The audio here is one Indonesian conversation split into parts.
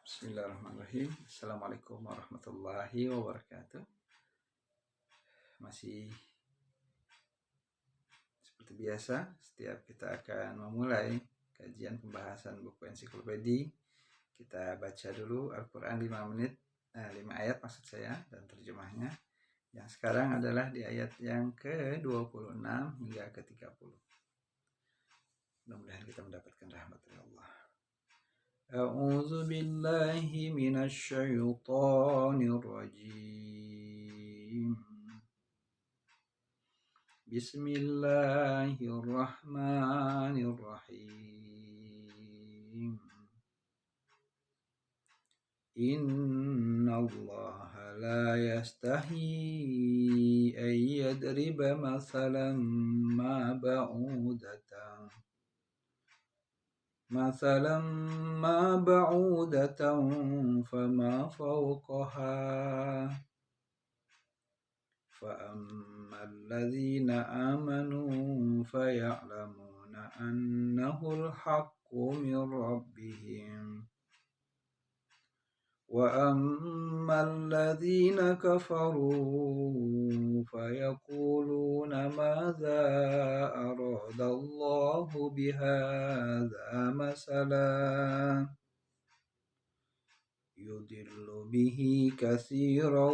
Bismillahirrahmanirrahim. Assalamualaikum warahmatullahi wabarakatuh. Masih seperti biasa, setiap kita akan memulai kajian pembahasan buku ensiklopedia, kita baca dulu Al-Quran 5 menit, 5 ayat maksud saya, dan terjemahnya. Yang sekarang adalah di ayat yang ke-26 hingga ke-30. Mudah-mudahan kita mendapatkan rahmat dari Allah. A'udzu billahi minasy syaithanir rajim. Bismillahirrahmanirrahim. Innallaha la yastahi an yadriba mathalan ma ba'udatan فما فوقها فأما الذين آمنوا فيعلمون أنه الحق من ربهم وأما الذين كفروا فيقولون ماذا أراد الله بهذا مثلا يضل به كثيرا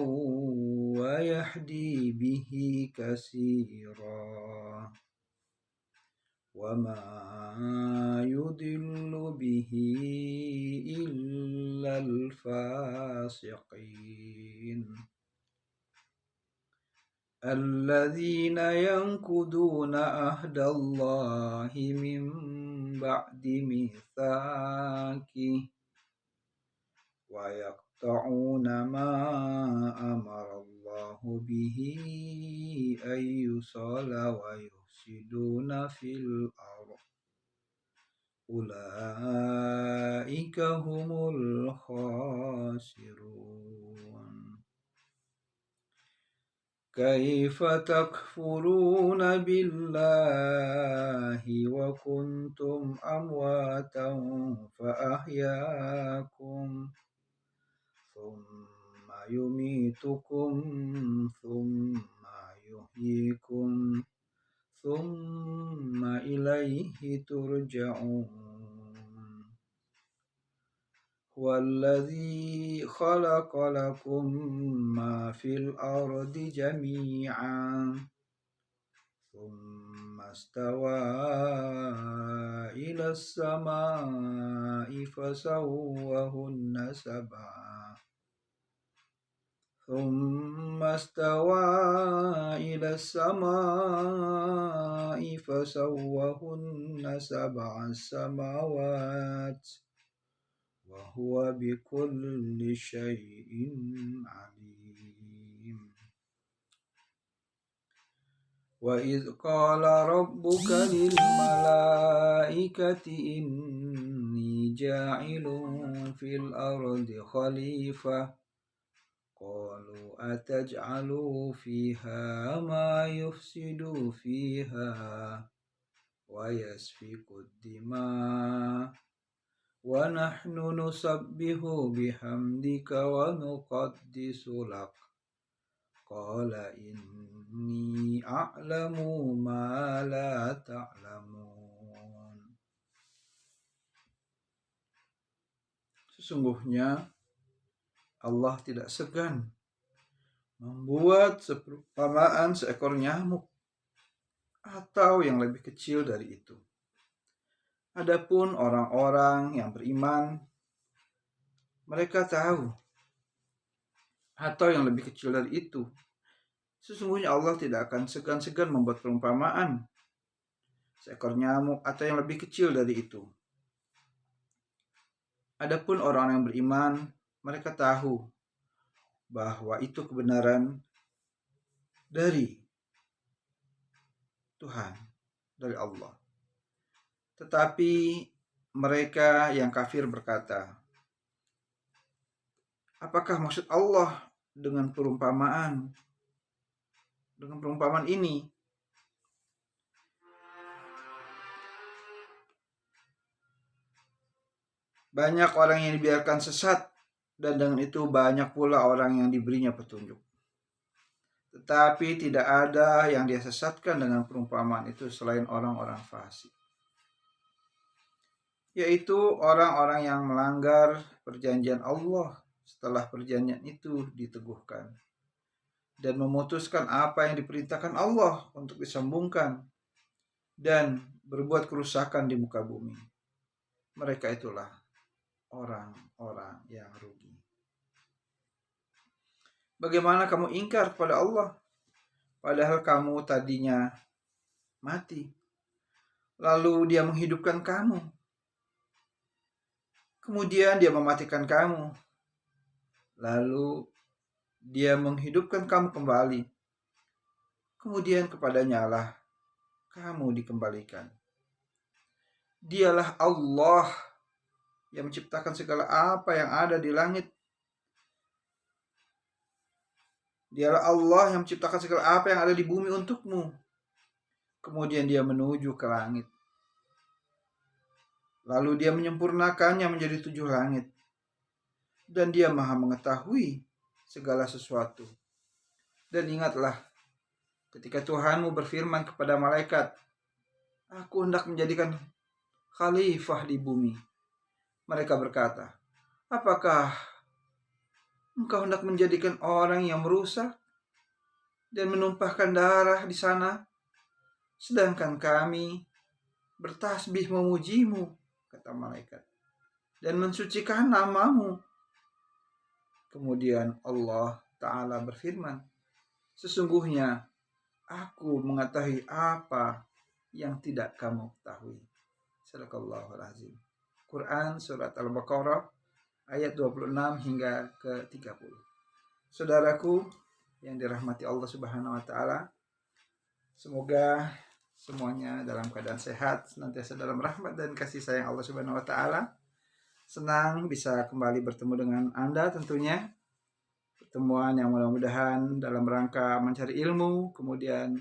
ويهدي به كثيرا وما يضل به إلا الفاسقين الذين ينقضون عهد الله من بعد ميثاقه ويقطعون ما أمر الله به أن يوصل ويفسدون في الأرض أولئك هم الخاسرون كيف تكفرون بالله وكنتم أمواتا فأحياكم ثم يميتكم ثم يحييكم ثم إليه ترجعون هو الذي خلق لكم ما في الأرض جميعا ثم استوى إلى السماء فسوهن سبع سماوات وهو بكل شيء عليم وإذ قال ربك للملائكة إني جاعل في الأرض خليفة قالوا أتجعل فيها ما يفسد فيها ويسفك الدماء ونحن نسبح بحمدك ونقدس لك قال إني أعلم ما لا تعلمون. Sesungguhnya Allah tidak segan membuat seperumpamaan seekor nyamuk atau yang lebih kecil dari itu. Adapun orang-orang yang beriman, mereka tahu, atau yang lebih kecil dari itu, sesungguhnya Allah tidak akan segan-segan membuat perumpamaan seekor nyamuk atau yang lebih kecil dari itu. Adapun orang yang beriman, mereka tahu bahwa itu kebenaran dari Tuhan, dari Allah. Tetapi mereka yang kafir berkata, apakah maksud Allah dengan perumpamaan ini? Banyak orang yang dibiarkan sesat, dan dengan itu banyak pula orang yang diberinya petunjuk. Tetapi tidak ada yang dia sesatkan dengan perumpamaan itu selain orang-orang fasik, yaitu orang-orang yang melanggar perjanjian Allah setelah perjanjian itu diteguhkan, dan memutuskan apa yang diperintahkan Allah untuk disambungkan, dan berbuat kerusakan di muka bumi. Mereka itulah orang-orang yang rugi. Bagaimana kamu ingkar kepada Allah, padahal kamu tadinya mati, lalu Dia menghidupkan kamu, kemudian Dia mematikan kamu, lalu Dia menghidupkan kamu kembali, kemudian kepadanya lah kamu dikembalikan. Dialah Allah yang menciptakan segala apa yang ada di langit. Dialah Allah yang menciptakan segala apa yang ada di bumi untukmu. Kemudian Dia menuju ke langit, lalu Dia menyempurnakannya menjadi 7 langit. Dan Dia maha mengetahui segala sesuatu. Dan ingatlah, ketika Tuhanmu berfirman kepada malaikat, "Aku hendak menjadikan khalifah di bumi." Mereka berkata, "Apakah Engkau hendak menjadikan orang yang merusak dan menumpahkan darah di sana, sedangkan kami bertasbih memujimu," kata malaikat, "dan mensucikan namamu." Kemudian Allah Ta'ala berfirman, "Sesungguhnya Aku mengetahui apa yang tidak kamu ketahui." Sadaqallahul azim. Quran surat Al-Baqarah ayat 26 hingga ke 30. Saudaraku yang dirahmati Allah Subhanahu wa taala, semoga semuanya dalam keadaan sehat, senantiasa dalam rahmat dan kasih sayang Allah Subhanahu wa taala. Senang bisa kembali bertemu dengan Anda tentunya. Pertemuan yang mudah-mudahan dalam rangka mencari ilmu, kemudian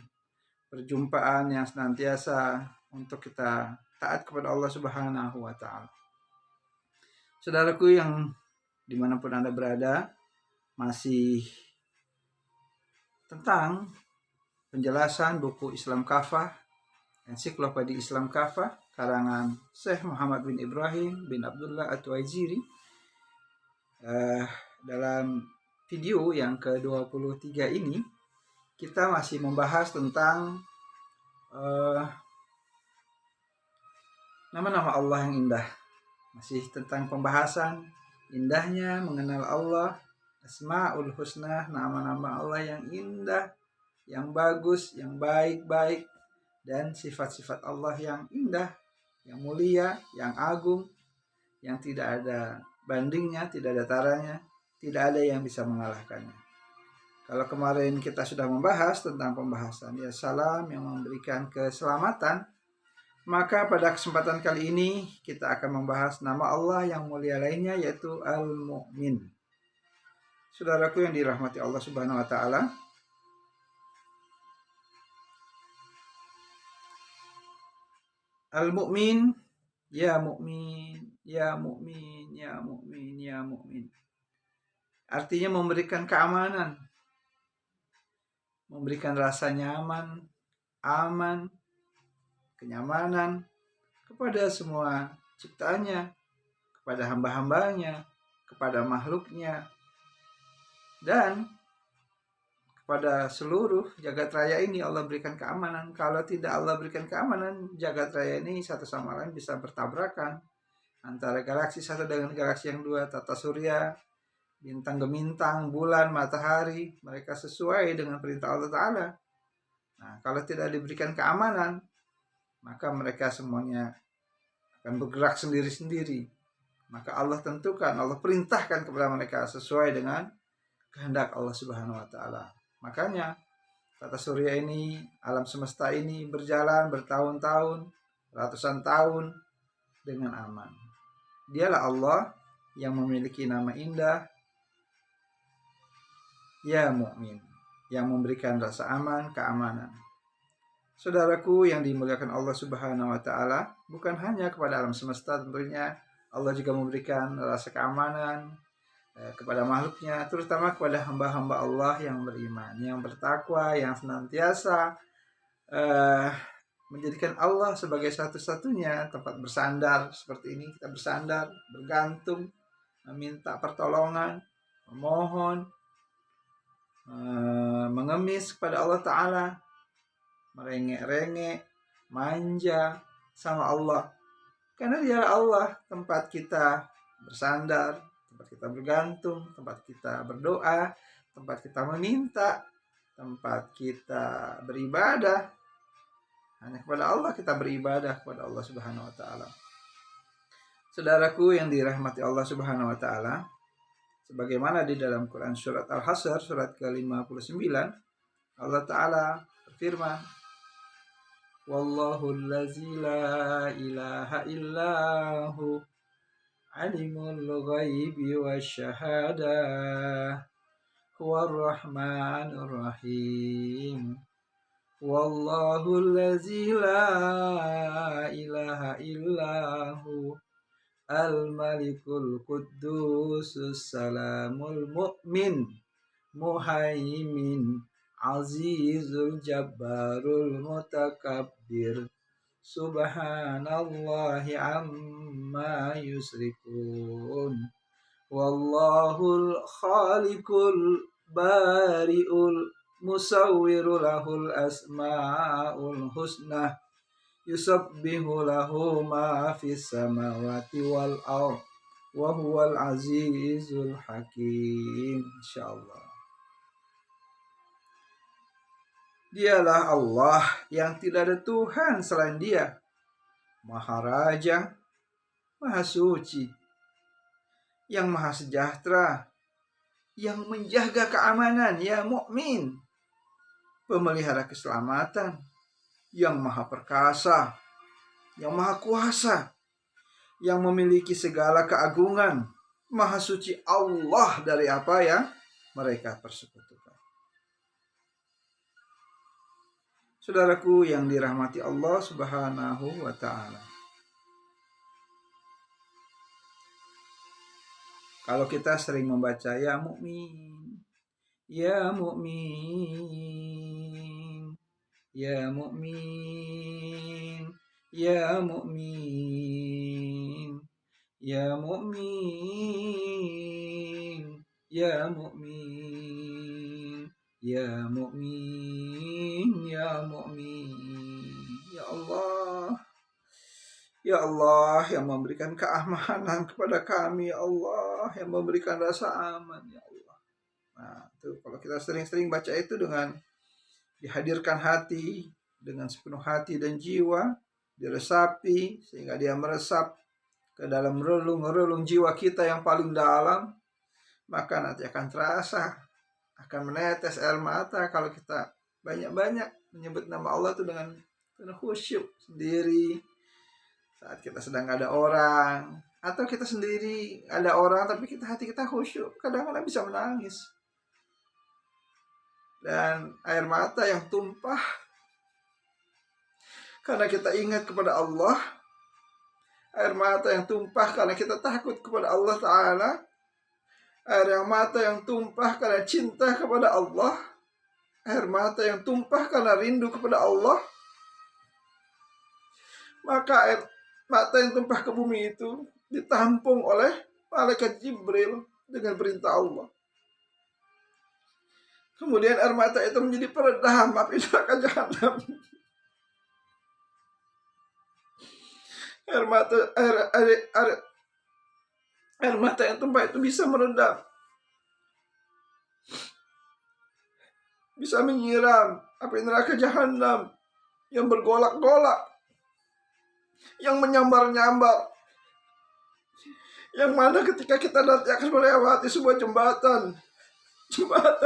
perjumpaan yang senantiasa untuk kita taat kepada Allah Subhanahu wa taala. Saudaraku yang dimanapun Anda berada, masih tentang penjelasan buku Islam Kafah, Ensiklopedia Islam Kafah, karangan Syekh Muhammad bin Ibrahim bin Abdullah At-Tuwaijiri. Dalam video yang ke-23 ini, kita masih membahas tentang nama-nama Allah yang indah. Masih tentang pembahasan indahnya mengenal Allah, Asmaul Husna, nama-nama Allah yang indah, yang bagus, yang baik-baik, dan sifat-sifat Allah yang indah, yang mulia, yang agung, yang tidak ada bandingnya, tidak ada taranya, tidak ada yang bisa mengalahkannya. Kalau kemarin kita sudah membahas tentang pembahasan ya salam yang memberikan keselamatan, maka pada kesempatan kali ini kita akan membahas nama Allah yang mulia lainnya, yaitu Al-Mu'min. Saudaraku yang dirahmati Allah Subhanahu wa taala, Al-Mu'min, ya mu'min, ya mu'min, ya mu'min, ya mu'min. Artinya memberikan keamanan, memberikan rasa nyaman, aman, kenyamanan kepada semua ciptaannya, kepada hamba-hambanya, kepada makhluknya, dan kepada seluruh jagat raya ini Allah berikan keamanan. Kalau tidak Allah berikan keamanan, jagat raya ini satu sama lain bisa bertabrakan antara galaksi satu dengan galaksi yang dua, tata surya, bintang gemintang, bulan, matahari, mereka sesuai dengan perintah Allah Ta'ala. Nah, kalau tidak diberikan keamanan, maka mereka semuanya akan bergerak sendiri-sendiri. Maka Allah tentukan, Allah perintahkan kepada mereka sesuai dengan kehendak Allah Subhanahu wa taala. Makanya tata surya ini, alam semesta ini berjalan bertahun-tahun, ratusan tahun dengan aman. Dialah Allah yang memiliki nama indah, ya mu'min, yang memberikan rasa aman, keamanan. Saudaraku yang dimuliakan Allah Subhanahu wa taala, bukan hanya kepada alam semesta tentunya, Allah juga memberikan rasa keamanan kepada makhluknya, terutama kepada hamba-hamba Allah yang beriman, yang bertakwa, yang senantiasa menjadikan Allah sebagai satu-satunya tempat bersandar. Seperti ini kita bersandar, bergantung, meminta pertolongan, memohon, mengemis kepada Allah Ta'ala, merengek-rengek, manja sama Allah. Karena dia Allah tempat kita bersandar, tempat kita bergantung, tempat kita berdoa, tempat kita meminta, tempat kita beribadah. Hanya kepada Allah kita beribadah, kepada Allah Subhanahu wa Ta'ala. Saudaraku yang dirahmati Allah Subhanahu wa Ta'ala, sebagaimana di dalam Quran surat Al-Hasr surat ke-59, Allah Ta'ala berfirman, Wallahu allazi la ilaha illahu alimul ghaibi wasyahadah huwar rahmanur rahim. Wallahu allazi la ilaha illahu al-malikul quddusus salamul mu'min muhaimin azizul jabbarul mutakabbir subhanallahi amma yusrikun. Wallahul khaliqul bari'ul musawwiru lahul asma'ul husna yusabbihu lahu ma fis samawati wal ardh wa huwal azizul hakim. Insyaallah. Dialah Allah yang tidak ada Tuhan selain Dia, Maha Raja, Maha Suci, yang Maha Sejahtera, yang menjaga keamanan, ya mukmin, pemelihara keselamatan, yang Maha Perkasa, yang Maha Kuasa, yang memiliki segala keagungan. Maha suci Allah dari apa yang mereka persekutukan. Saudaraku yang dirahmati Allah Subhanahu wa Ta'ala, kalau kita sering membaca ya mukmin, ya mukmin, ya mukmin, ya mukmin, ya mukmin, ya mukmin, ya mukmin, ya mukmin, ya Allah, ya Allah yang memberikan keamanan kepada kami, ya Allah yang memberikan rasa aman, ya Allah. Nah, tuh kalau kita sering-sering baca itu dengan dihadirkan hati, dengan sepenuh hati dan jiwa, diresapi sehingga dia meresap ke dalam relung-relung jiwa kita yang paling dalam, maka nanti akan terasa, akan menetes air mata kalau kita banyak-banyak menyebut nama Allah itu dengan khusyuk sendiri. Saat kita sedang ada orang, atau kita sendiri ada orang tapi hati kita khusyuk, kadang-kadang bisa menangis. Dan air mata yang tumpah karena kita ingat kepada Allah, air mata yang tumpah karena kita takut kepada Allah Ta'ala, air mata yang tumpah karena cinta kepada Allah, air mata yang tumpah karena rindu kepada Allah. Maka air mata yang tumpah ke bumi itu ditampung oleh malaikat Jibril dengan perintah Allah. Kemudian air mata itu menjadi peredam api neraka jahanam. Air mata yang tumpah itu bisa meredam, bisa menyiram api neraka jahanam yang bergolak-golak, yang menyambar-nyambar, yang mana ketika kita nanti akan melewati sebuah jembatan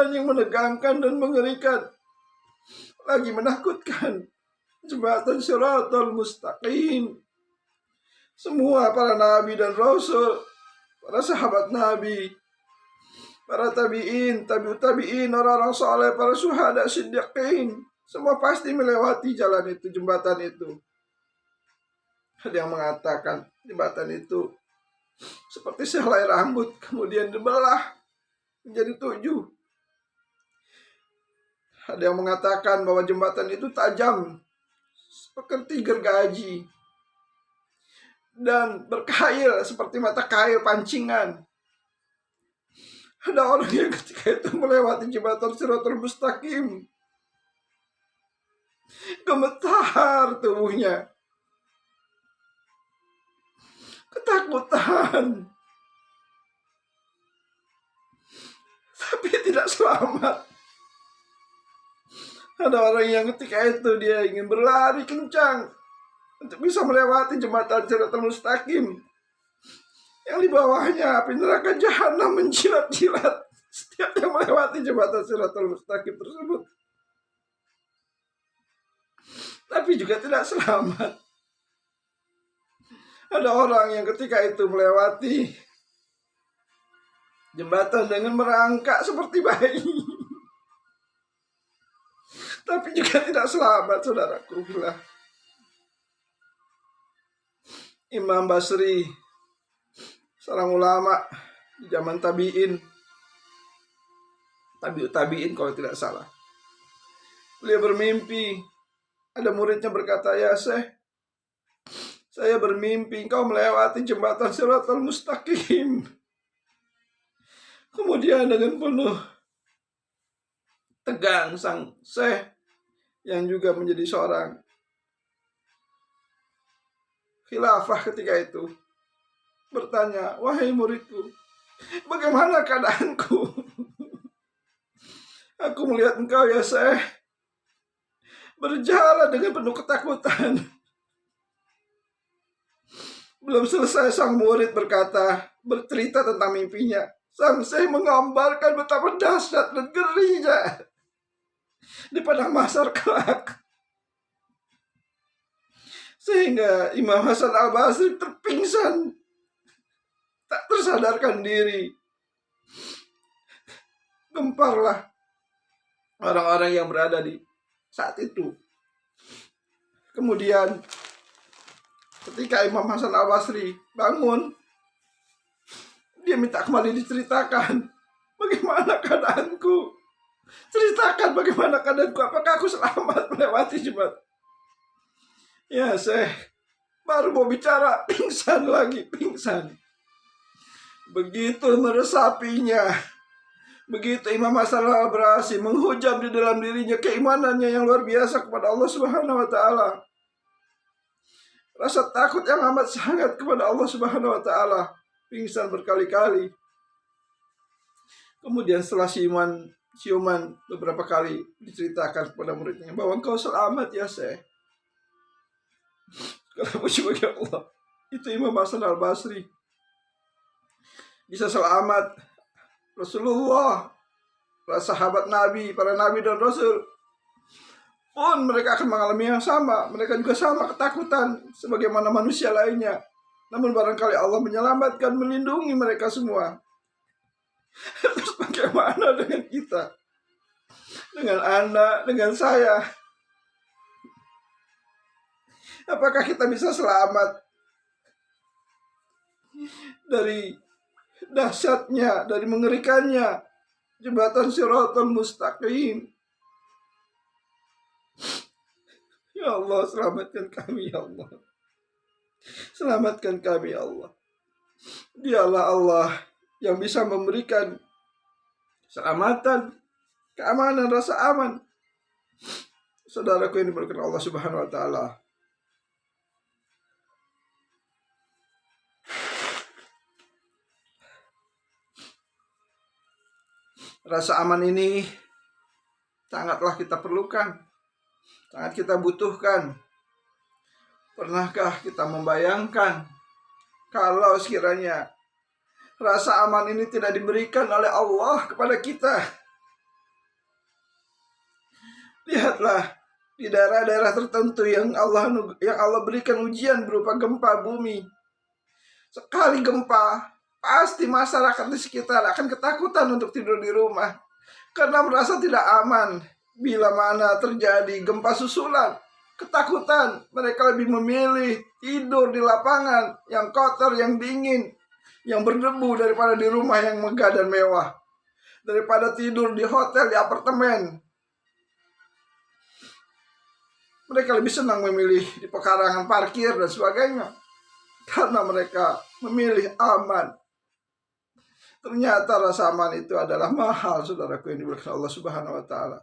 yang menegangkan dan mengerikan, lagi menakutkan, jembatan Shiratal Mustaqim. Semua para nabi dan rasul, para sahabat nabi, para tabi'in, tabi'ut tabi'in, orang-orang saleh, para syuhada, siddiqin, semua pasti melewati jalan itu, jembatan itu. Ada yang mengatakan jembatan itu seperti sehelai rambut, kemudian dibelah menjadi 7. Ada yang mengatakan bahwa jembatan itu tajam seperti gergaji dan berkail seperti mata kail pancingan. Ada orang yang ketika itu melewati jembatan Shiratal Mustaqim, gemetar tubuhnya, ketakutan, tapi tidak selamat. Ada orang yang ketika itu dia ingin berlari kencang untuk bisa melewati jembatan Shiratal Mustaqim, yang di bawahnya api neraka jahanam menjilat-jilat setiap yang melewati jembatan Shiratal Mustaqim tersebut, tapi juga tidak selamat. Ada orang yang ketika itu melewati jembatan dengan merangkak seperti bayi, tapi juga tidak selamat, saudaraku. Imam Basri, seorang ulama di zaman tabi'in kalau tidak salah, beliau bermimpi, ada muridnya berkata, "Ya Syekh, saya bermimpi engkau melewati jembatan Shiratal Mustaqim." Kemudian dengan penuh tegang sang Syekh yang juga menjadi seorang khilafah ketika itu bertanya, "Wahai muridku, bagaimana keadaanku? Aku melihat engkau ya Syekh berjalan dengan penuh ketakutan." Belum selesai sang murid bercerita tentang mimpinya, sang Syekh menggambarkan betapa dahsyat dan ngerinya di padang mahsyar kelak, sehingga Imam Hasan Al-Basri terpingsan, tak tersadarkan diri. Gemparlah orang-orang yang berada di saat itu. Kemudian ketika Imam Hasan Al-Basri bangun, dia minta kembali diceritakan, "Bagaimana keadaanku? Ceritakan bagaimana keadaanku, apakah aku selamat melewati jembatan?" "Ya Syekh," baru mau bicara, pingsan lagi. Begitu meresapinya, begitu Imam Hasan Al-Basri menghujam di dalam dirinya keimanannya yang luar biasa kepada Allah Subhanahu wa Ta'ala, rasa takut yang amat sangat kepada Allah Subhanahu wa Ta'ala, pingsan berkali-kali. Kemudian setelah siuman beberapa kali diceritakan kepada muridnya bahwa engkau selamat ya Syekh. Kalau puji bagi Allah, itu Imam Hasan Al-Basri bisa selamat. Rasulullah, para sahabat Nabi, para Nabi dan Rasul pun mereka akan mengalami yang sama. Mereka juga sama ketakutan sebagaimana manusia lainnya. Namun barangkali Allah menyelamatkan, melindungi mereka semua. Terus bagaimana dengan kita? Dengan anak, dengan saya? Apakah kita bisa selamat dari dahsyatnya, dari mengerikannya jembatan Shiratal Mustaqim? Ya Allah, selamatkan kami ya Allah. Selamatkan kami ya Allah. Dialah Allah yang bisa memberikan keselamatan, keamanan, rasa aman. Saudaraku yang diberkahi Allah Subhanahu wa Ta'ala, rasa aman ini sangatlah kita perlukan, sangat kita butuhkan. Pernahkah kita membayangkan kalau sekiranya rasa aman ini tidak diberikan oleh Allah kepada kita? Lihatlah di daerah-daerah tertentu yang Allah berikan ujian berupa gempa bumi. Sekali gempa, pasti masyarakat di sekitar akan ketakutan untuk tidur di rumah karena merasa tidak aman. Bila mana terjadi gempa susulan, ketakutan, mereka lebih memilih tidur di lapangan yang kotor, yang dingin, yang berdebu daripada di rumah yang megah dan mewah, daripada tidur di hotel, di apartemen. Mereka lebih senang memilih di pekarangan parkir dan sebagainya, karena mereka memilih aman. Ternyata rasa aman itu adalah mahal, saudaraku yang diberkahi Allah Subhanahu wa taala.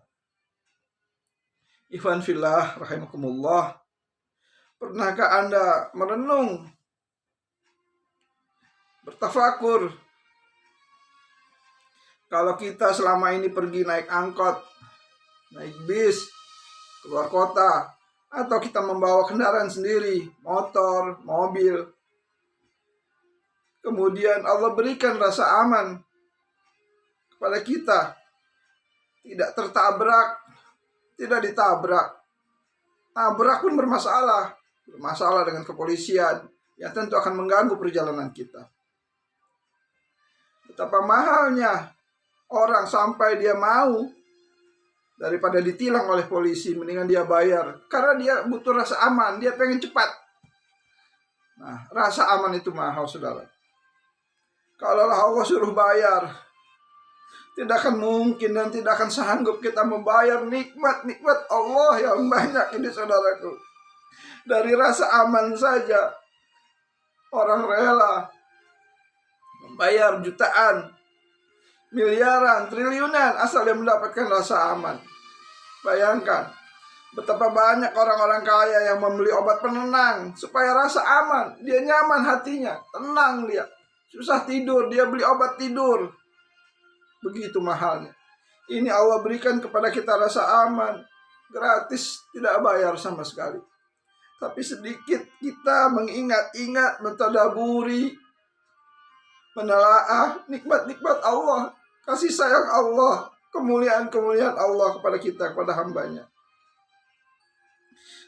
Ikhwan fillah rahimakumullah. Pernahkah Anda merenung, bertafakur, kalau kita selama ini pergi naik angkot, naik bis, keluar kota, atau kita membawa kendaraan sendiri, motor, mobil, kemudian Allah berikan rasa aman kepada kita, tidak tertabrak, tidak ditabrak. Tabrak pun bermasalah dengan kepolisian, yang tentu akan mengganggu perjalanan kita. Betapa mahalnya orang sampai dia mau, daripada ditilang oleh polisi, mendingan dia bayar, karena dia butuh rasa aman, dia pengen cepat. Nah, rasa aman itu mahal, saudara. Kalau Allah suruh bayar, tidak akan mungkin dan tidak akan sanggup kita membayar nikmat-nikmat Allah yang banyak ini, saudaraku. Dari rasa aman saja orang rela membayar jutaan, miliaran, triliunan asal dia mendapatkan rasa aman. Bayangkan betapa banyak orang-orang kaya yang membeli obat penenang supaya rasa aman, dia nyaman hatinya, tenang dia. Susah tidur, dia beli obat tidur. Begitu mahalnya. Ini Allah berikan kepada kita rasa aman, gratis, tidak bayar sama sekali. Tapi sedikit kita mengingat-ingat, mentadaburi, menelaah nikmat-nikmat Allah, kasih sayang Allah, kemuliaan-kemuliaan Allah kepada kita, kepada hambanya.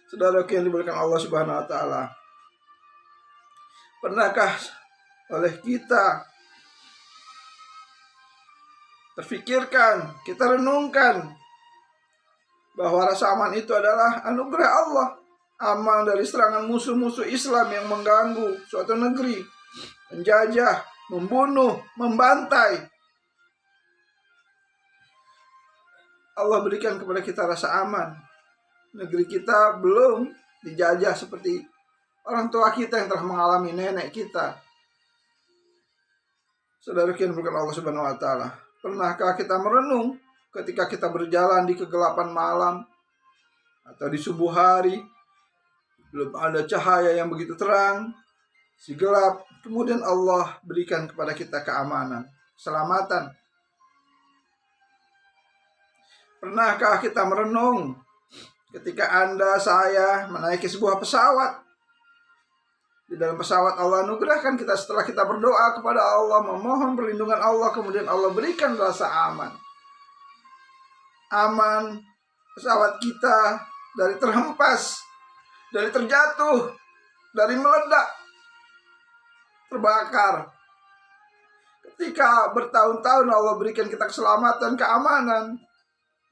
Saudara yang dimuliakan Allah Subhanahu wa taala, pernahkah oleh kita terfikirkan, kita renungkan bahwa rasa aman itu adalah anugerah Allah, aman dari serangan musuh-musuh Islam yang mengganggu suatu negeri, menjajah, membunuh, membantai. Allah berikan kepada kita rasa aman. Negeri kita belum dijajah seperti orang tua kita yang telah mengalami, nenek kita. Saudara yang dimuliakan Allah Subhanahu wa taala, pernahkah kita merenung ketika kita berjalan di kegelapan malam atau di subuh hari, belum ada cahaya yang begitu terang, si gelap, kemudian Allah berikan kepada kita keamanan, keselamatan. Pernahkah kita merenung ketika Anda, saya menaiki sebuah pesawat? Di dalam pesawat Allah anugerahkan kita, setelah kita berdoa kepada Allah, memohon perlindungan Allah, kemudian Allah berikan rasa aman. Aman pesawat kita dari terhempas, dari terjatuh, dari meledak, terbakar. Ketika bertahun-tahun Allah berikan kita keselamatan, keamanan,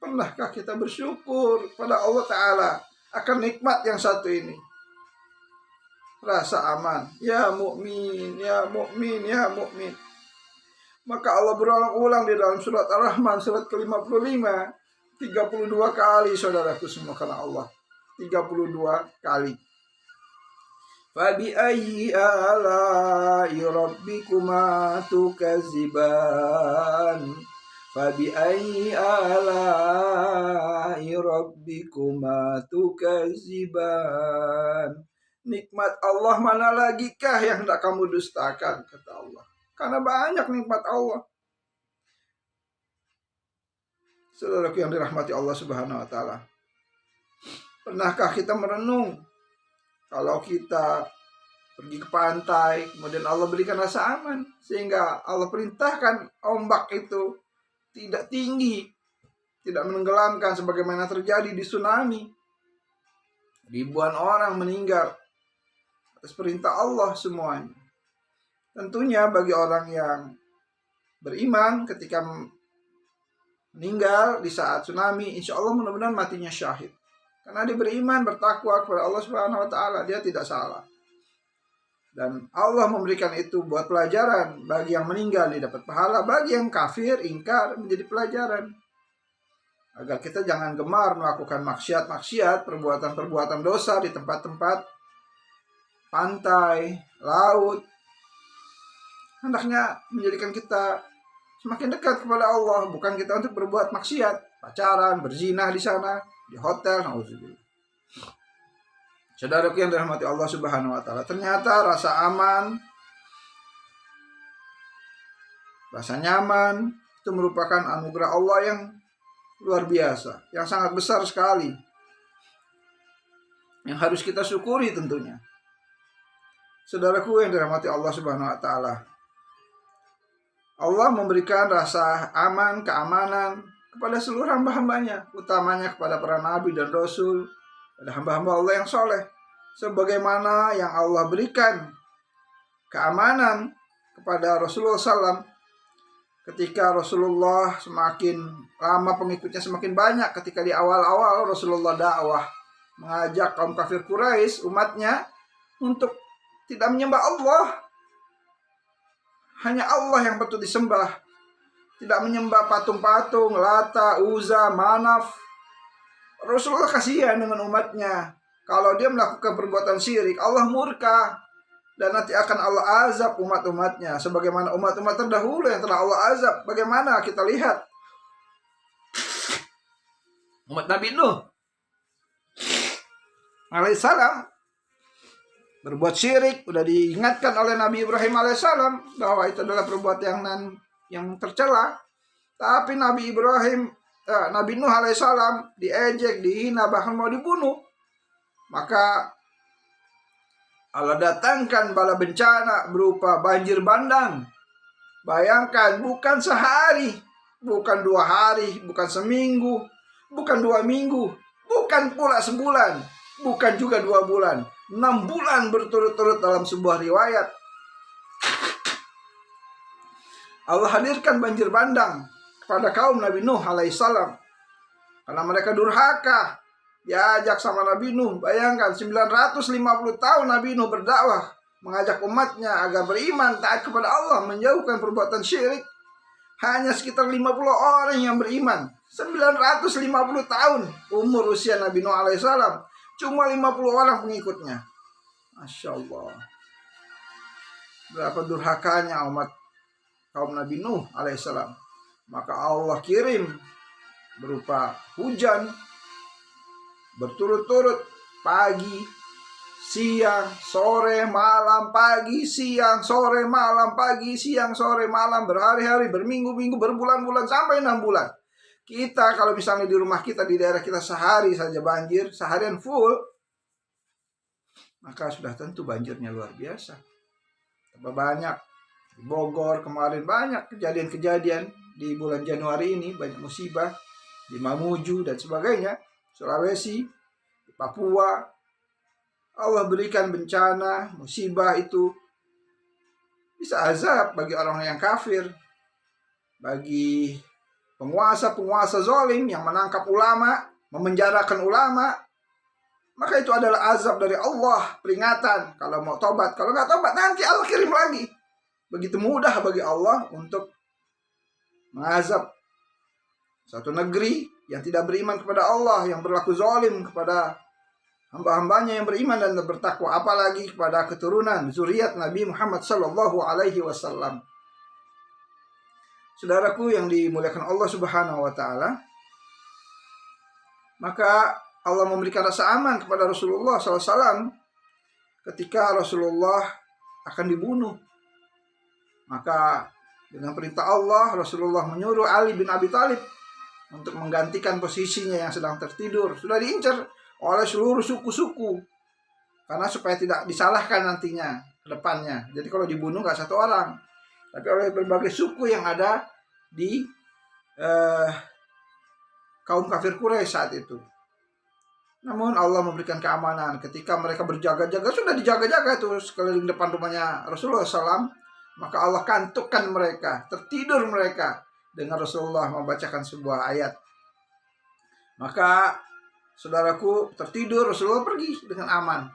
pernahkah kita bersyukur pada Allah Ta'ala akan nikmat yang satu ini? Rasa aman. Ya mukmin, ya mukmin, ya mukmin. Maka Allah berulang-ulang di dalam surat Ar-Rahman, surat ke-55, 32 kali, saudaraku semua, karena Allah. 32 kali. Fabi ayyi ala'i rabbikuma tukaziban. Fabi ayyi ala'i rabbikuma tukaziban. Nikmat Allah mana lagikah yang hendak kamu dustakan, kata Allah. Karena banyak nikmat Allah. Saudaraku yang dirahmati Allah Subhanahu wa taala, pernahkah kita merenung kalau kita pergi ke pantai, kemudian Allah berikan rasa aman, sehingga Allah perintahkan ombak itu tidak tinggi, tidak menenggelamkan sebagaimana terjadi di tsunami. Ribuan orang meninggal atas perintah Allah semuanya. Tentunya bagi orang yang beriman, ketika meninggal di saat tsunami, insya Allah mudah-mudahan matinya syahid. Karena dia beriman, bertakwa kepada Allah Subhanahu wa taala, dia tidak salah. Dan Allah memberikan itu buat pelajaran. Bagi yang meninggal dia dapat pahala, bagi yang kafir, ingkar, menjadi pelajaran. Agar kita jangan gemar melakukan maksiat-maksiat, perbuatan-perbuatan dosa di tempat-tempat pantai, laut. Hendaknya menjadikan kita semakin dekat kepada Allah, bukan kita untuk berbuat maksiat, pacaran, berzina di sana, di hotel, nauzubillah. Saudaraku yang dirahmati Allah Subhanahu wa taala, ternyata rasa aman, rasa nyaman itu merupakan anugerah Allah yang luar biasa, yang sangat besar sekali, yang harus kita syukuri tentunya. Saudaraku yang dirahmati Allah Subhanahu wa taala, Allah memberikan rasa aman, keamanan kepada seluruh hamba-hambanya, utamanya kepada para nabi dan rasul, pada hamba-hamba Allah yang soleh. Sebagaimana yang Allah berikan keamanan kepada Rasulullah SAW ketika Rasulullah semakin lama pengikutnya semakin banyak. Ketika di awal-awal Rasulullah dakwah mengajak kaum kafir Quraisy, umatnya, untuk tidak menyembah Allah, hanya Allah yang patut disembah, tidak menyembah patung-patung, Lata, Uzza, Manaf. Rasulullah kasihan dengan umatnya. Kalau dia melakukan perbuatan syirik, Allah murka, dan nanti akan Allah azab umat-umatnya sebagaimana umat-umat terdahulu yang telah Allah azab. Bagaimana kita lihat umat Nabi Nuh alaihissalam berbuat syirik, udah diingatkan oleh Nabi Ibrahim alaihissalam bahwa itu adalah perbuatan yang tercela. Tapi Nabi Nuh alaihissalam diejek, dihina, bahkan mau dibunuh. Maka Allah datangkan bala bencana berupa banjir bandang. Bayangkan, bukan sehari, bukan 2 hari, bukan seminggu, bukan 2 minggu, bukan pula sebulan, bukan juga 2 bulan, 6 bulan berturut-turut dalam sebuah riwayat. Allah hadirkan banjir bandang kepada kaum Nabi Nuh alaihissalam karena mereka durhaka. Diajak sama Nabi Nuh, bayangkan 950 tahun Nabi Nuh berdakwah, mengajak umatnya agar beriman, taat kepada Allah, menjauhkan perbuatan syirik. Hanya sekitar 50 orang yang beriman. 950 tahun umur usia Nabi Nuh alaihissalam, cuma 50 orang pengikutnya. Masya Allah, berapa durhakanya umat kaum Nabi Nuh alaihissalam. Maka Allah kirim berupa hujan berturut-turut, pagi, siang, sore, malam, pagi, siang, sore, malam, pagi, siang, sore, malam, berhari-hari, berminggu-minggu, berbulan-bulan, sampai 6 bulan. Kita kalau misalnya di rumah kita, di daerah kita sehari saja banjir, seharian full, maka sudah tentu banjirnya luar biasa. Tambah banyak. Di Bogor kemarin banyak kejadian-kejadian, di bulan Januari ini banyak musibah, di Mamuju dan sebagainya, Sulawesi, di Papua. Allah berikan bencana, musibah itu bisa azab bagi orang yang kafir, bagi penguasa-penguasa zalim yang menangkap ulama, memenjarakan ulama. Maka itu adalah azab dari Allah, peringatan kalau mau tobat. Kalau nggak tobat, nanti Allah kirim lagi. Begitu mudah bagi Allah untuk mengazab satu negeri yang tidak beriman kepada Allah, yang berlaku zalim kepada hamba-hambanya yang beriman dan bertakwa, apalagi kepada keturunan zuriat Nabi Muhammad sallallahu alaihi wasallam. Saudaraku yang dimuliakan Allah Subhanahu wa taala, maka Allah memberikan rasa aman kepada Rasulullah SAW ketika Rasulullah akan dibunuh. Maka dengan perintah Allah, Rasulullah menyuruh Ali bin Abi Thalib untuk menggantikan posisinya yang sedang tertidur. Sudah diincar oleh seluruh suku-suku, karena supaya tidak disalahkan nantinya ke depannya. Jadi kalau dibunuh gak 1 orang, tapi oleh berbagai suku yang ada di kaum kafir Quraisy saat itu. Namun Allah memberikan keamanan ketika mereka berjaga-jaga, sudah dijaga-jaga itu sekeliling depan rumahnya Rasulullah SAW. Maka Allah kantukkan mereka, tertidur mereka dengan Rasulullah membacakan sebuah ayat. Maka saudaraku tertidur, Rasulullah pergi dengan aman.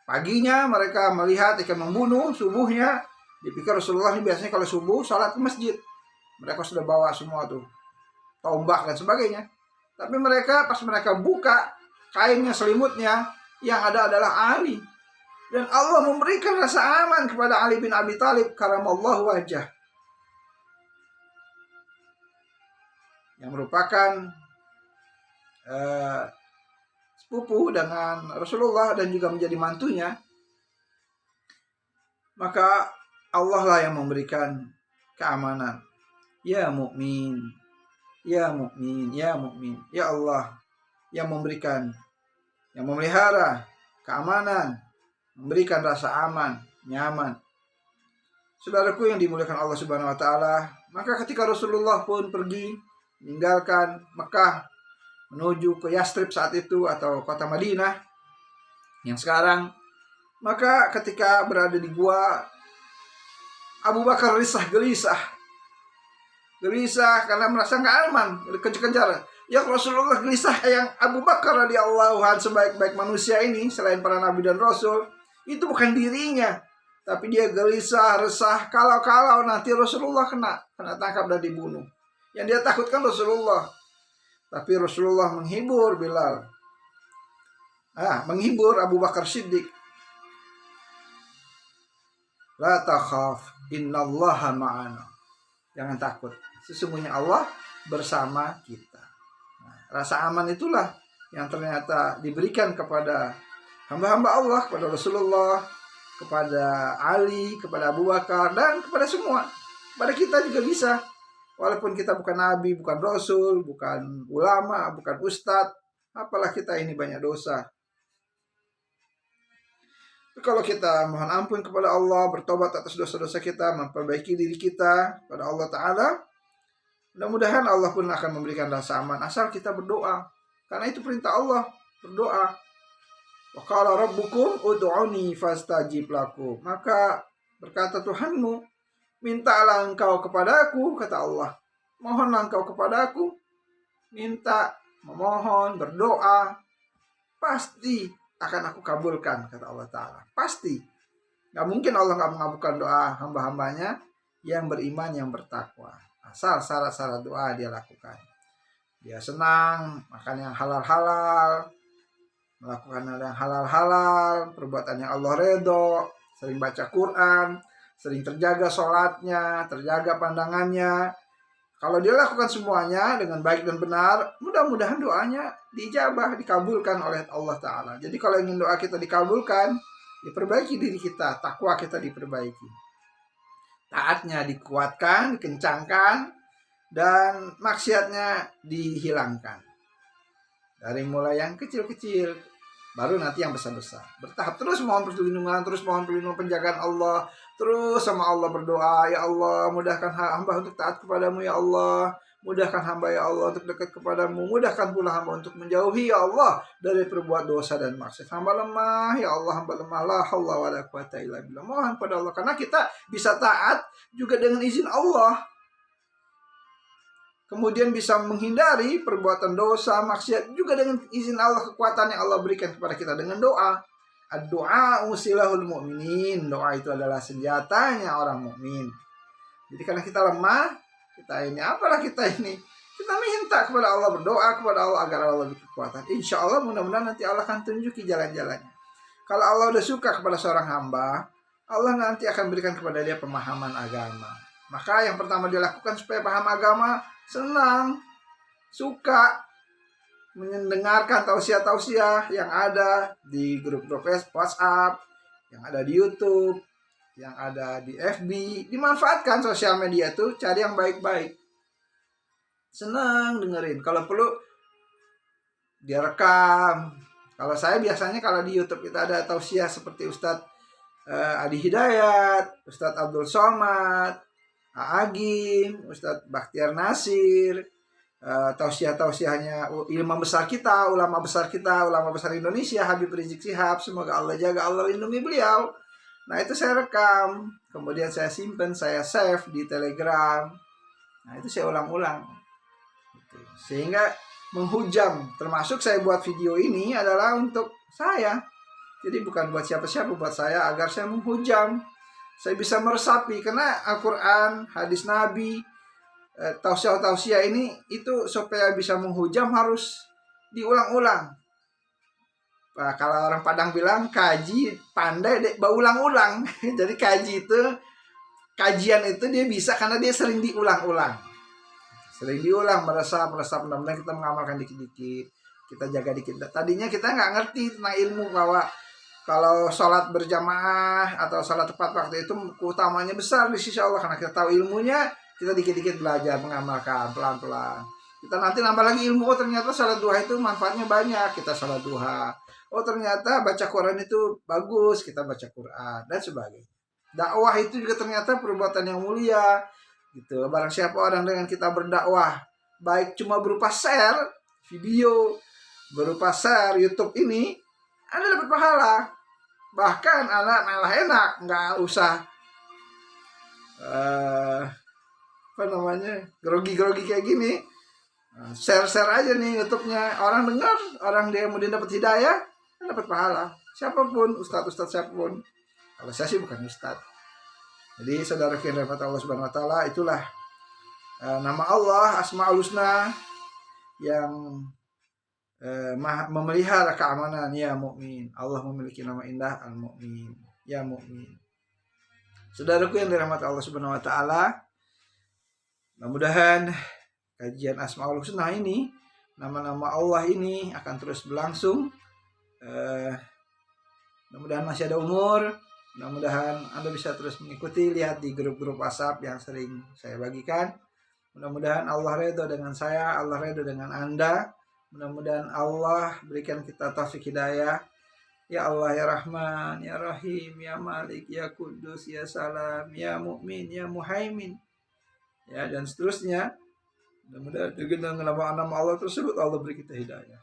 Paginya mereka melihat ikan membunuh, subuhnya dipikir Rasulullah ini biasanya kalau subuh salat ke masjid. Mereka sudah bawa semua tuh tombak dan sebagainya. Tapi mereka pas mereka buka kainnya, selimutnya, yang ada adalah Ali. Dan Allah memberikan rasa aman kepada Ali bin Abi Thalib karamallahu wajah, yang merupakan sepupu dengan Rasulullah dan juga menjadi mantunya. Maka Allah lah yang memberikan keamanan. Ya mukmin, ya mukmin, ya mukmin. Ya Allah yang memberikan, yang memelihara keamanan, memberikan rasa aman, nyaman. Saudaraku yang dimuliakan Allah Subhanahu wa taala, maka ketika Rasulullah pun pergi meninggalkan Mekah menuju ke Yastrib saat itu atau kota Madinah yang sekarang, maka ketika berada di gua, Abu Bakar gelisah karena merasa nggak aman, kejar-kejar. Ya Rasulullah gelisah, yang Abu Bakar radhiyallahu anhu sebaik-baik manusia ini selain para nabi dan rasul, itu bukan dirinya, tapi dia gelisah, resah kalau nanti Rasulullah kena tangkap dan dibunuh. Yang dia takutkan Rasulullah. Tapi Rasulullah menghibur Bilal, menghibur Abu Bakar Siddiq. La takhaf, innallaha ma'ana. Jangan takut, sesungguhnya Allah bersama kita. Nah, rasa aman itulah yang ternyata diberikan kepada hamba-hamba Allah, kepada Rasulullah, kepada Ali, kepada Abu Bakar, dan kepada semua. Kepada kita juga bisa. Walaupun kita bukan nabi, bukan rasul, bukan ulama, bukan ustadz, apalah kita ini banyak dosa. Kalau kita mohon ampun kepada Allah, bertobat atas dosa-dosa kita, memperbaiki diri kita pada Allah Ta'ala, mudah-mudahan Allah pun akan memberikan rasa aman, asal kita berdoa. Karena itu perintah Allah, berdoa. Wa qala rabbukum ud'uni fastajib lakum. Maka berkata Tuhanmu, mintalah engkau kepadaku, kata Allah. Mohonlah engkau kepadaku, minta, memohon, berdoa, pasti akan aku kabulkan, kata Allah Ta'ala. Pasti. Gak mungkin Allah gak mengabulkan doa hamba-hambanya yang beriman, yang bertakwa. Asal syarat-syarat doa dia lakukan. Dia senang makan yang halal-halal, melakukan yang halal-halal, perbuatan yang Allah redho, sering baca Quran, sering terjaga sholatnya, terjaga pandangannya. Kalau dia lakukan semuanya dengan baik dan benar, mudah-mudahan doanya diijabah, dikabulkan oleh Allah Ta'ala. Jadi kalau ingin doa kita dikabulkan, diperbaiki diri kita, takwa kita diperbaiki, taatnya dikuatkan, dikencangkan, dan maksiatnya dihilangkan. Dari mulai yang kecil-kecil, baru nanti yang besar-besar. Bertahap, terus mohon perlindungan, terus mohon perlindungan, penjagaan Allah, terus sama Allah berdoa, ya Allah mudahkan hamba untuk taat kepadamu, ya Allah mudahkan hamba, ya Allah untuk dekat kepadamu, mudahkan pula hamba untuk menjauhi, ya Allah, dari perbuat dosa dan maksiat. Hamba lemah, ya Allah, hamba lemah, la haula wala quwata illa billah. Mohon pada Allah, karena kita bisa taat juga dengan izin Allah, kemudian bisa menghindari perbuatan dosa, maksiat juga dengan izin Allah, kekuatan yang Allah berikan kepada kita dengan doa. Ad-du'a usilahul mu'minin. Doa itu adalah senjatanya orang mukmin. Jadi karena kita lemah, kita ini kita minta kepada Allah, berdoa kepada Allah agar Allah beri kekuatan. Insya Allah mudah-mudahan nanti Allah akan tunjuki jalan-jalannya. Kalau Allah udah suka kepada seorang hamba, Allah nanti akan berikan kepada dia pemahaman agama. Maka yang pertama dia lakukan supaya paham agama, senang, suka mendengarkan tausiah-tausiah yang ada di grup-grup WhatsApp, yang ada di YouTube, yang ada di FB. Dimanfaatkan sosial media itu, cari yang baik-baik. Senang dengerin. Kalau perlu dia rekam. Kalau saya biasanya kalau di YouTube kita ada tausiah seperti Ustadz Adi Hidayat, Ustadz Abdul Somad, Agim, Ustadz Bakhtiar Nasir, tausiah-tausiahnya ulama besar kita, ulama besar Indonesia, Habib Rizik Sihab, semoga Allah jaga, Allah lindungi beliau. Nah itu saya rekam, kemudian saya simpan, saya save di Telegram. Nah itu saya ulang-ulang, sehingga menghujam. Termasuk saya buat video ini adalah untuk saya, Jadi bukan buat siapa-siapa, buat saya agar saya menghujam. Saya bisa meresapi karena Al-Qur'an, hadis Nabi, tausiah-tausiah ini itu supaya bisa menghujam harus diulang-ulang. Nah, kalau orang Padang bilang kaji pandai dek berulang-ulang. Jadi kajian itu dia bisa karena dia sering diulang-ulang. Sering diulang, meresap, mudah-mudahan kita mengamalkan dikit-dikit. Kita jaga dikit. Tadinya kita nggak ngerti tentang ilmu bahwa kalau sholat berjamaah atau sholat tepat waktu itu keutamanya besar di sisi Allah. Karena kita tahu ilmunya, kita dikit-dikit belajar, mengamalkan pelan-pelan. Kita nanti nambah lagi ilmu, oh ternyata sholat duha itu manfaatnya banyak, kita sholat duha. Oh ternyata baca Quran itu bagus, kita baca Quran, dan sebagainya. Dakwah itu juga ternyata perbuatan yang mulia. Gitu. Barang siapa orang dengan kita berdakwah, baik cuma berupa share video, berupa share YouTube ini, Anda dapat pahala. Bahkan anak malah enak, nggak usah grogi-grogi kayak gini. Share aja nih YouTube-nya, orang dengar, orang dia kemudian dapat hidayah, dapat pahala. Siapapun, ustadz siapapun. Kalau saya sih bukan ustadz. Jadi saudara yang dirahmati Allah Subhanahu wa taala, itulah nama Allah Asmaul Husna yang memelihara keamanan. Ya mukmin, Allah memiliki nama indah Al-Mu'min. Ya mukmin. Saudaraku yang dirahmati Allah Subhanahu wa taala, mudah-mudahan kajian Asmaul Husna ini, nama-nama Allah ini akan terus berlangsung. Mudah-mudahan masih ada umur. Mudah-mudahan Anda bisa terus mengikuti, lihat di grup-grup WhatsApp yang sering saya bagikan. Mudah-mudahan Allah ridho dengan saya, Allah ridho dengan Anda. Mudah-mudahan Allah berikan kita taufik hidayah. Ya Allah, ya Rahman, ya Rahim, ya Malik, ya Kudus, ya Salam, ya Mukmin, ya Muhaimin. Ya, dan seterusnya. Mudah-mudahan dengan nama-nama Allah tersebut Allah beri kita hidayah.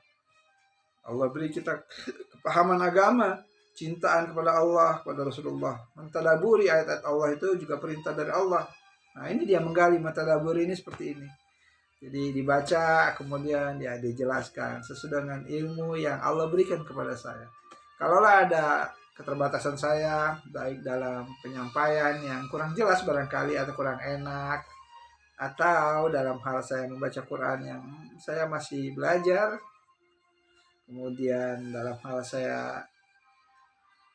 Allah beri kita kepahaman agama, cintaan kepada Allah, kepada Rasulullah. Mentadaburi ayat-ayat Allah itu juga perintah dari Allah. Nah, ini dia menggali mentadaburi ini seperti ini. Jadi dibaca, kemudian ya dijelaskan sesuai dengan ilmu yang Allah berikan kepada saya. Kalaulah ada keterbatasan saya, baik dalam penyampaian yang kurang jelas barangkali atau kurang enak, atau dalam hal saya membaca Quran yang saya masih belajar, kemudian dalam hal saya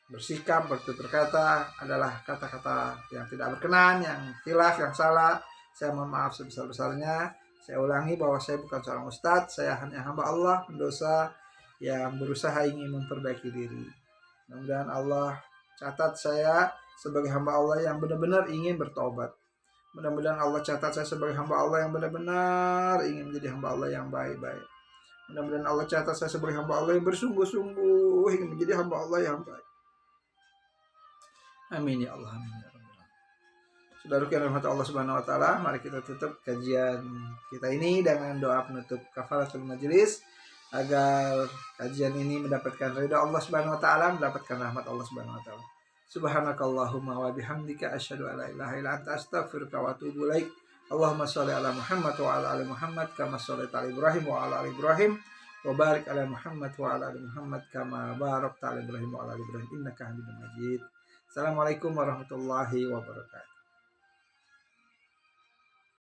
bersikap, bertutur kata adalah kata-kata yang tidak berkenan, yang khilaf, yang salah, saya mohon maaf sebesar-besarnya. Saya ulangi bahwa saya bukan seorang ustadz, saya hanya hamba Allah, pendosa yang berusaha ingin memperbaiki diri. Mudah-mudahan Allah catat saya sebagai hamba Allah yang benar-benar ingin bertobat. Mudah-mudahan Allah catat saya sebagai hamba Allah yang benar-benar ingin menjadi hamba Allah yang baik-baik. Mudah-mudahan Allah catat saya sebagai hamba Allah yang bersungguh-sungguh ingin menjadi hamba Allah yang baik. Amin ya Allah, amin ya Rabbal alamin. Saudaraku yang dirahmati Allah Subhanahu wa taala, mari kita tutup kajian kita ini dengan doa penutup kafaratul majelis agar kajian ini mendapatkan ridha Allah Subhanahu wa taala, mendapatkan rahmat Allah Subhanahu wa taala. Subhanakallahumma wa bihamdika asyhadu an la ilaha illa anta astaghfiruka wa atubu ilaik. Allahumma shalli ala Muhammad wa ala ali Muhammad kama shallaita ala Ibrahim wa ala ali Ibrahim wa barik ala Muhammad wa ala ali Muhammad kama barakta ala Ibrahim wa ala ali Ibrahim innaka Hamidum Majid. Assalamualaikum warahmatullahi wabarakatuh.